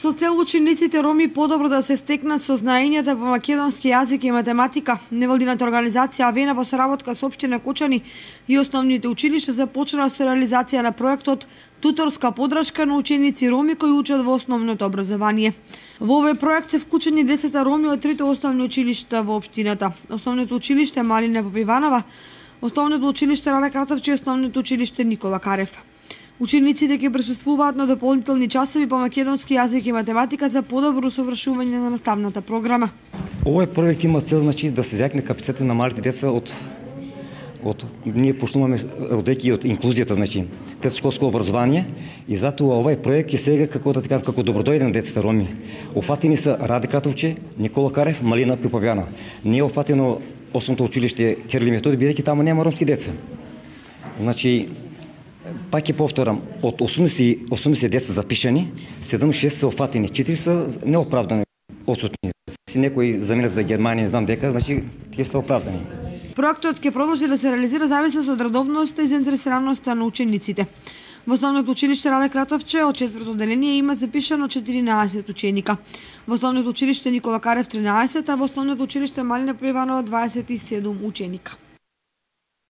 Со цел учениците роми подобро да се стекнат сознаењата по македонски јазик и математика, невладината организација Авена во соработка со општина Кочани и основните училишта започнала со реализација на проектот Туторска подршка на ученици роми кои учат во основното образование. Во овој проект се вклучени децата роми од трите основни училишта во општината: Основното училиште Малина Попиванова, Основното училиште Рале Кратовче и Основното училиште Никола Карев. Учениците ќе присуствуваат на дополнителни часови по македонски јазик и математика за подобро усовршување на наставната програма. Овој проект има цел да се зјакне капацитетот на малите деца ние почнуваме одејќи од инклузијата, предшколско образование, и затоа овој проект е сега како добродојден на децата роми. Офатени се Раде Кратовче, Никола Карев, Малина Попиванова. Не е офатено Основното училиште Кирил и Методи, бидејќи таму нема ромски деца. Пак ќе повторам, од 80 деца запишани, 76 се офатени, 4 се неоправдани отсутни. Некои заминат за Германија, не знам дека, тие се оправдани. Проектот ќе продолжи да се реализира зависно од редовноста и заинтересираноста на учениците. Во Основното училиште Рале Кратовче од 4-то одделение има запишано 14 ученика. Во Основното училиште Никола Карев 13, а во Основното училиште Малина Попиванова 27 ученика.